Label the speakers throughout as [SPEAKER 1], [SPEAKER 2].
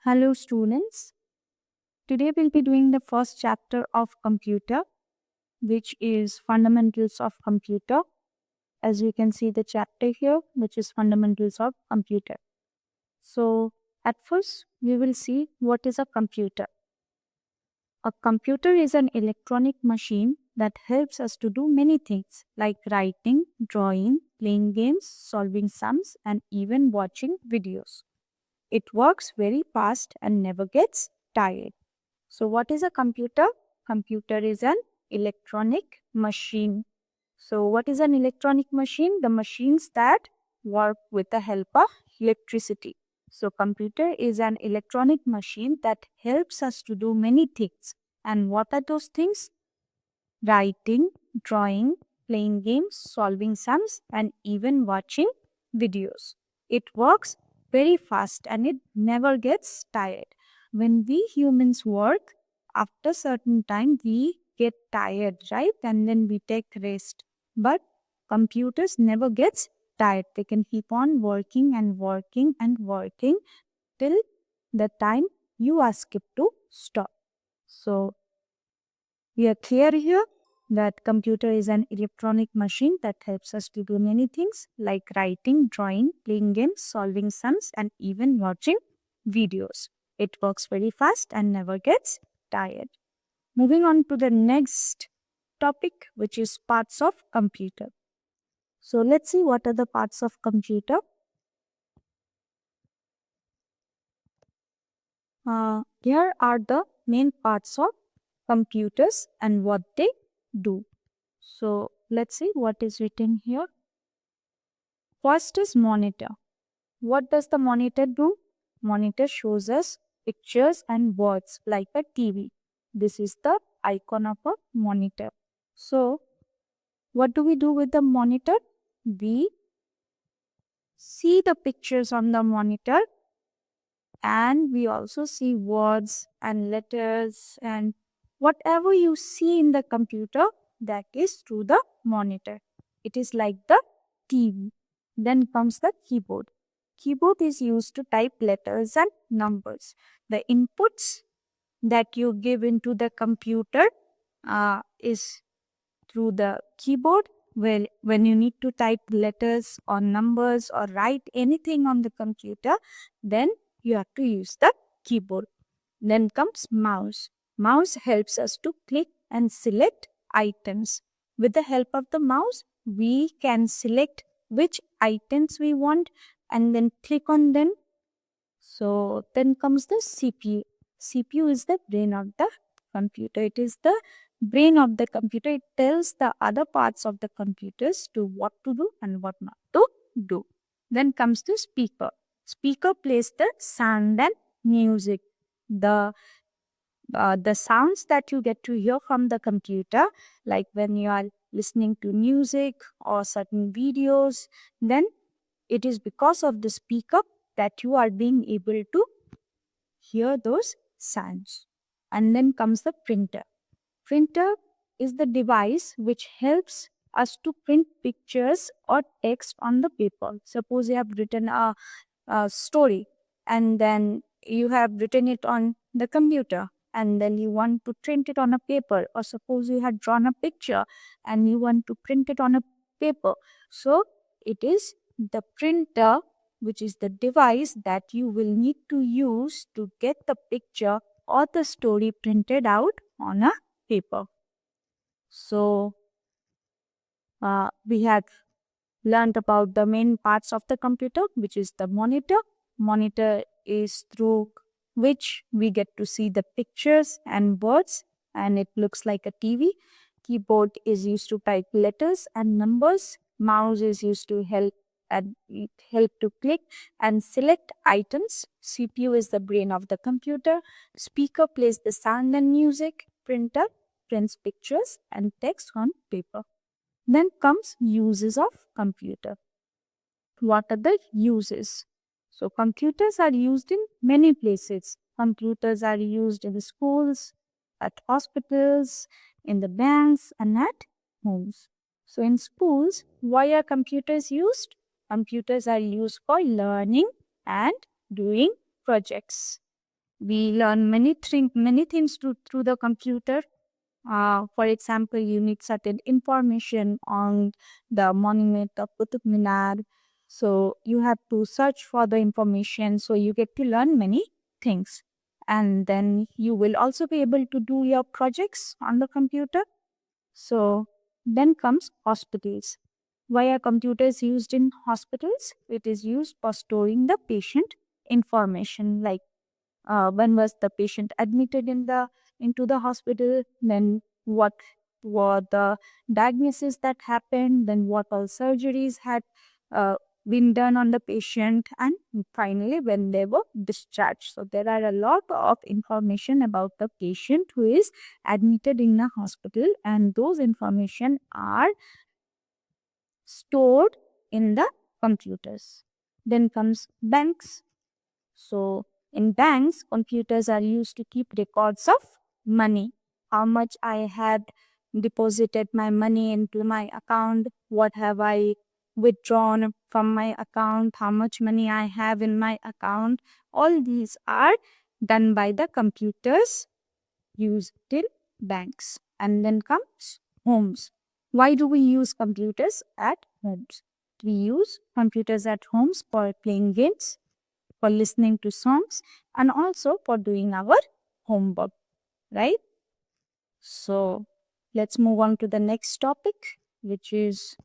[SPEAKER 1] Hello students. Today we'll be doing the first chapter of computer, which is fundamentals of computer. As you can see the chapter here, which is fundamentals of computer. So at first we will see what is a computer. A computer is an electronic machine that helps us to do many things like writing, drawing, playing games, solving sums, and even watching videos. It works very fast and never gets tired. So what is a computer? Computer is an electronic machine. So what is an electronic machine? The machines that work with the help of electricity. So computer is an electronic machine that helps us to do many things. And what are those things? Writing, drawing, playing games, solving sums, and even watching videos. It works very fast and it never gets tired. When we humans work, after certain time we get tired, right? And then we take rest. But computers never gets tired. They can keep on working and working and working till the time you ask it to stop. So we are clear here that computer is an electronic machine that helps us to do many things like writing, drawing, playing games, solving sums, and even watching videos. It works very fast and never gets tired. Moving on to the next topic, which is parts of computer. So let's see what are the parts of computer. Here are the main parts of computers and what they do. So let's see what is written here. First is monitor. What does the monitor do? Monitor shows us pictures and words like a TV. This is the icon of a monitor. So what do we do with the monitor? We see the pictures on the monitor and we also see words and letters and whatever you see in the computer, that is through the monitor. It is like the TV. Then comes the keyboard. Keyboard is used to type letters and numbers. The inputs that you give into the computer is through the keyboard. Well, when you need to type letters or numbers or write anything on the computer, then you have to use the keyboard. Then comes mouse. Mouse helps us to click and select items. With the help of the mouse, we can select which items we want and then click on them. So then comes the CPU. CPU is the brain of the computer. It is the brain of the computer. It tells the other parts of the computers to what to do and what not to do. Then comes the speaker. Speaker plays the sound and music. The sounds that you get to hear from the computer, like when you are listening to music or certain videos, then it is because of the speaker that you are being able to hear those sounds. And then comes the printer. Printer is the device which helps us to print pictures or text on the paper. Suppose you have written a story and then you have written it on the computer and then you want to print it on a paper, or suppose you had drawn a picture and you want to print it on a paper. So it is the printer which is the device that you will need to use to get the picture or the story printed out on a paper. So we have learned about the main parts of the computer, which is the monitor. Monitor is through which we get to see the pictures and words, and it looks like a TV. Keyboard is used to type letters and numbers. Mouse is used to help to click and select items. CPU is the brain of the computer. Speaker plays the sound and music. Printer prints pictures and text on paper. Then comes uses of computer. What are the uses? So computers are used in many places. Computers are used in the schools, at hospitals, in the banks, and at homes. So in schools, why are computers used? Computers are used for learning and doing projects. We learn many things through the computer. For example, you need certain information on the monument of Qutub Minar. So you have to search for the information. So you get to learn many things. And then you will also be able to do your projects on the computer. So then comes hospitals. Why are computers used in hospitals? It is used for storing the patient information, like when was the patient admitted into the hospital, then what were the diagnosis that happened, then what all surgeries had uh, been done on the patient, and finally when they were discharged. So there are a lot of information about the patient who is admitted in a hospital, and those information are stored in the computers. Then comes banks. So in banks, computers are used to keep records of money. How much I had deposited my money into my account, what have I withdrawn from my account, how much money I have in my account. All these are done by the computers used in banks. And then comes homes. Why do we use computers at homes? We use computers at homes for playing games, for listening to songs, and also for doing our homework, right? So let's move on to the next topic, which is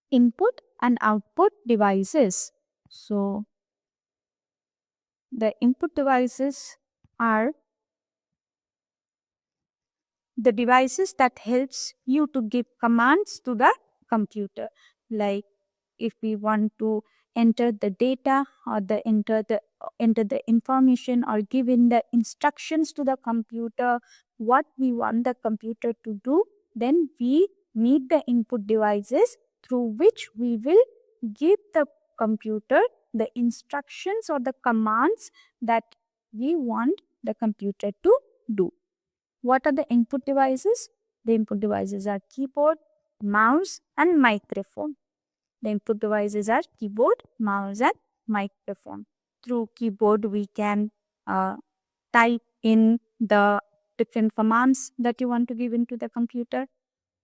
[SPEAKER 1] input and output devices. So the input devices are the devices that helps you to give commands to the computer. Like if we want to enter the data or enter the information or give in the instructions to the computer, what we want the computer to do, then we need the input devices through which we will give the computer the instructions or the commands that we want the computer to do. What are the input devices? The input devices are keyboard, mouse, and microphone. The input devices are keyboard, mouse, and microphone. Through keyboard, we can type in the different commands that you want to give into the computer.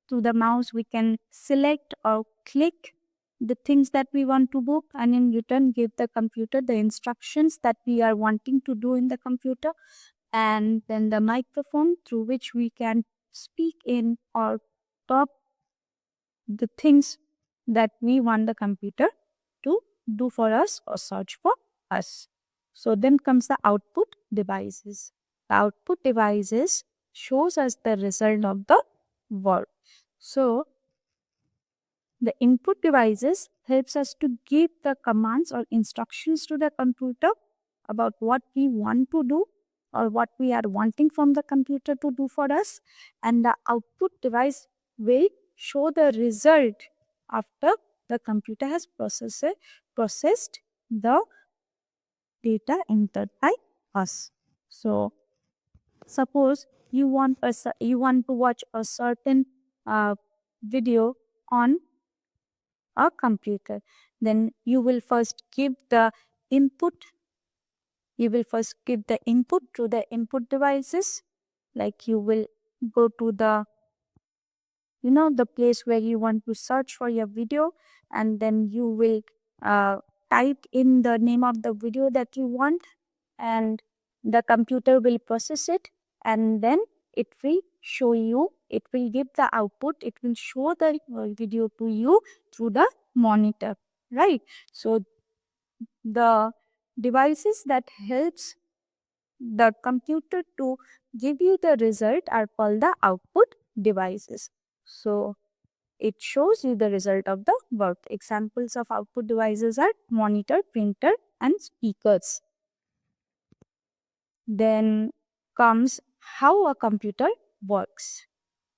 [SPEAKER 1] Through the mouse, we can select or click the things that we want to book, and in return give the computer the instructions that we are wanting to do in the computer. And then the microphone, through which we can speak in or talk the things that we want the computer to do for us or search for us. So then comes the output devices. The output devices shows us the result of the work. So the input devices helps us to give the commands or instructions to the computer about what we want to do or what we are wanting from the computer to do for us, and the output device will show the result after the computer has processed the data entered by us. So suppose you want to watch a certain video on a computer, then you will first give the input to the input devices. Like you will go to the place where you want to search for your video, and then you will type in the name of the video that you want, and the computer will process it, and then it will give the output, it will show the video to you through the monitor, right? So the devices that helps the computer to give you the result are called the output devices. So it shows you the result of the work. Examples of output devices are monitor, printer, and speakers. Then comes how a computer works.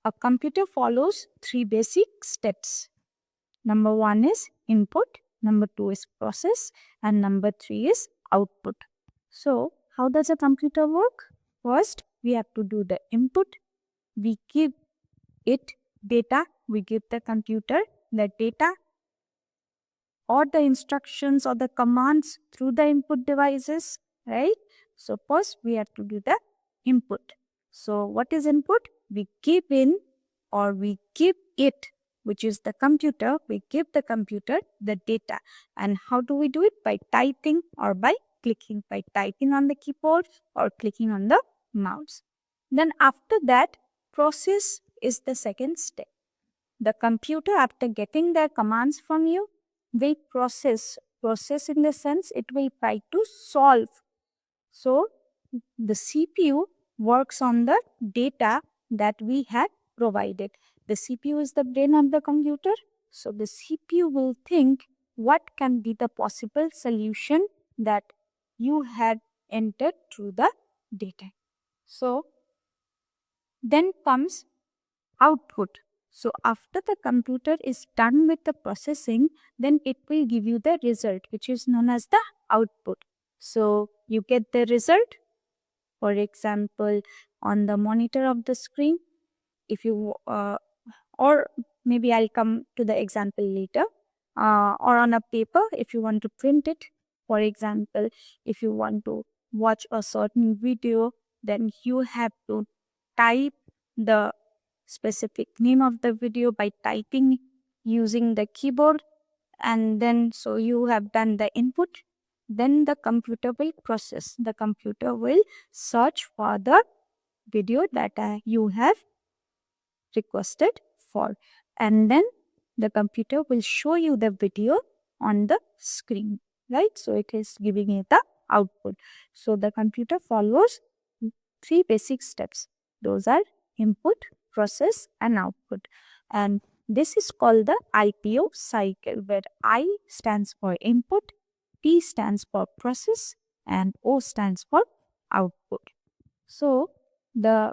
[SPEAKER 1] A computer follows 3 basic steps. Number 1 is input, number 2 is process, and number 3 is output. So how does a computer work? First, we have to do the input. We give it data. We give the computer the data or the instructions or the commands through the input devices, right? So first we have to do the input. So what is input? We give in or we give it, which is the computer, we give the computer the data. And how do we do it? By typing or by clicking, by typing on the keyboard or clicking on the mouse. Then after that, process is the second step. The computer, after getting the commands from you, will process in the sense it will try to solve. So the CPU works on the data that we had provided. The CPU is the brain of the computer. So the CPU will think what can be the possible solution that you had entered through the data. So then comes output. So after the computer is done with the processing, then it will give you the result, which is known as the output. So you get the result, for example, on the monitor of the screen. If you or maybe I'll come to the example later, or on a paper if you want to print it. For example, if you want to watch a certain video, then you have to type the specific name of the video by typing using the keyboard, and then so you have done the input. Then the computer will process. The computer will search for the video that you have requested for, and then the computer will show you the video on the screen, right? So it is giving you the output. So the computer follows three basic steps. Those are input, process and output, and this is called the IPO cycle, where I stands for input, P stands for process and O stands for output. So the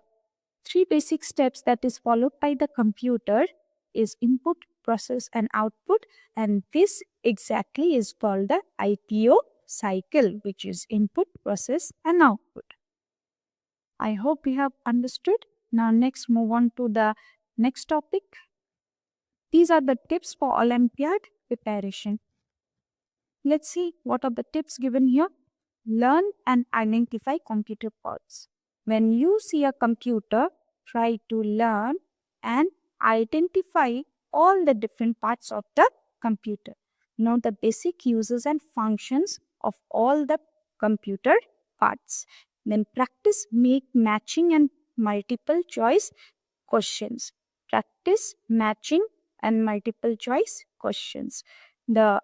[SPEAKER 1] three basic steps that is followed by the computer is input, process and output, and this exactly is called the IPO cycle, which is input, process and output. I hope you have understood. Now next move on to the next topic. These are the tips for Olympiad preparation. Let's see what are the tips given here. Learn and identify computer parts. When you see a computer, try to learn and identify all the different parts of the computer. Know the basic uses and functions of all the computer parts. Then practice make matching and multiple choice questions. Practice matching and multiple choice questions. The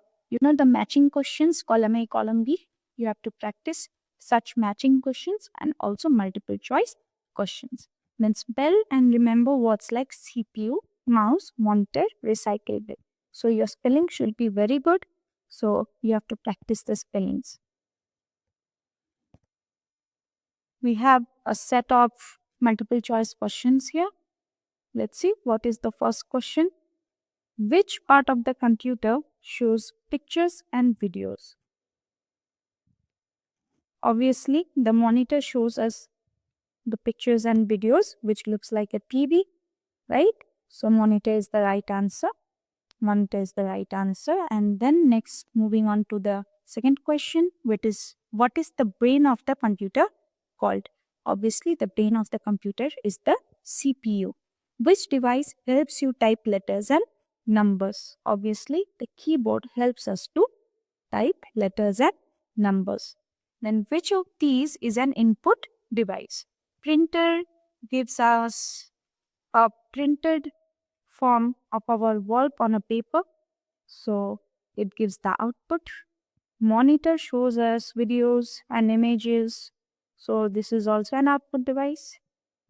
[SPEAKER 1] matching questions, column A, column B, you have to practice such matching questions and also multiple choice questions. Then spell and remember words like CPU, mouse, monitor, recyclable. So your spelling should be very good. So you have to practice the spellings. We have a set of multiple choice questions here. Let's see what is the first question. Which part of the computer shows pictures and videos? Obviously, the monitor shows us the pictures and videos, which looks like a TV, right? So monitor is the right answer. Monitor is the right answer. And then next, moving on to the second question, which is what is the brain of the computer called? Obviously, the brain of the computer is the CPU. Which device helps you type letters and numbers? Obviously, the keyboard helps us to type letters and numbers. Then which of these is an input device? Printer gives us a printed form of our work on a paper. So it gives the output. Monitor shows us videos and images. So this is also an output device.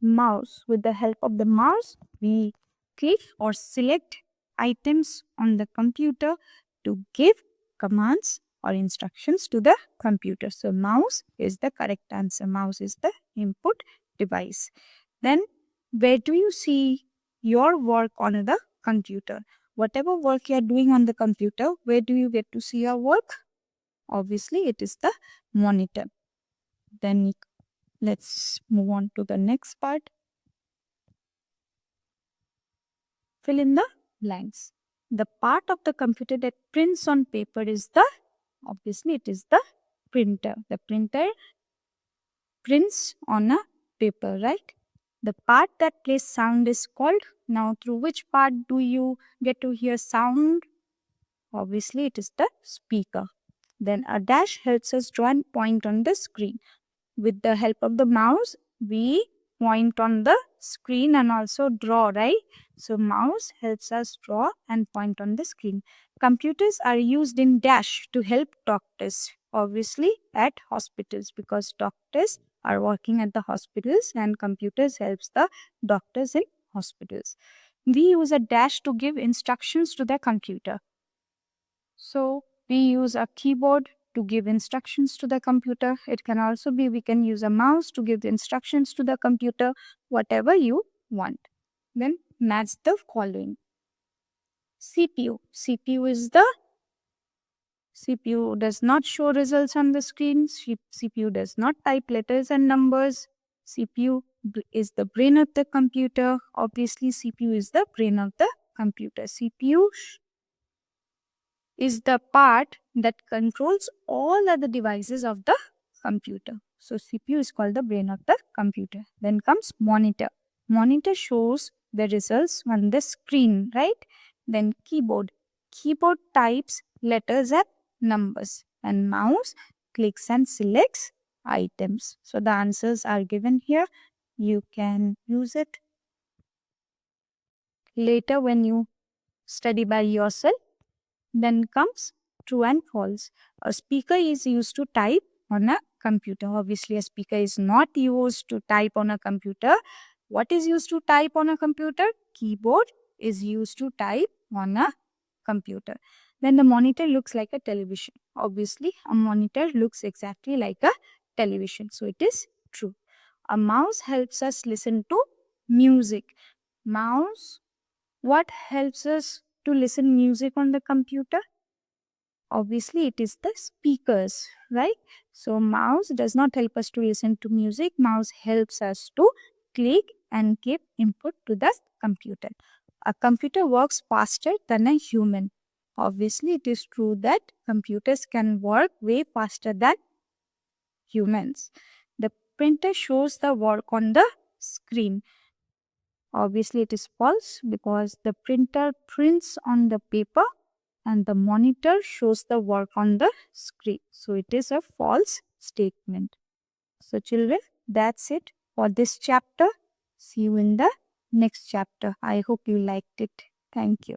[SPEAKER 1] Mouse, with the help of the mouse, we click or select items on the computer to give commands or instructions to the computer. So mouse is the correct answer. Mouse is the input device. Then where do you see your work on the computer? Whatever work you are doing on the computer, where do you get to see your work? Obviously, it is the monitor. Then let's move on to the next part. Fill in the blanks. The part of the computer that prints on paper is the, obviously it is the printer. The printer prints on a paper, right? The part that plays sound is called. Now, through which part do you get to hear sound? Obviously, it is the speaker. Then a dash helps us draw and point on the screen. With the help of the mouse, we point on the screen and also draw, right? So mouse helps us draw and point on the screen. Computers are used in dash to help doctors, obviously at hospitals, because doctors are working at the hospitals and computers helps the doctors in hospitals. We use a dash to give instructions to the computer. So we use a keyboard to give instructions to the computer. It can also be, we can use a mouse to give the instructions to the computer, whatever you want. Then match the following. CPU. CPU does not show results on the screen. CPU does not type letters and numbers. CPU is the brain of the computer. Obviously, CPU is the brain of the computer. CPU is the part that controls all other devices of the computer. So CPU is called the brain of the computer. Then comes monitor. Monitor shows the results on the screen, right? Then keyboard. Keyboard types letters and numbers. And mouse clicks and selects items. So the answers are given here. You can use it later when you study by yourself. Then comes true and false. A speaker is used to type on a computer. Obviously, a speaker is not used to type on a computer. What is used to type on a computer? Keyboard is used to type on a computer. Then the monitor looks like a television. Obviously, a monitor looks exactly like a television. So it is true. A mouse helps us listen to music. Mouse, what helps us to listen music on the computer? Obviously, it is the speakers, right? So mouse does not help us to listen to music. Mouse helps us to click and give input to the computer. A computer works faster than a human. Obviously, it is true that computers can work way faster than humans. The printer shows the work on the screen. Obviously, it is false because the printer prints on the paper and the monitor shows the work on the screen. So it is a false statement. So children, that's it for this chapter. See you in the next chapter. I hope you liked it. Thank you.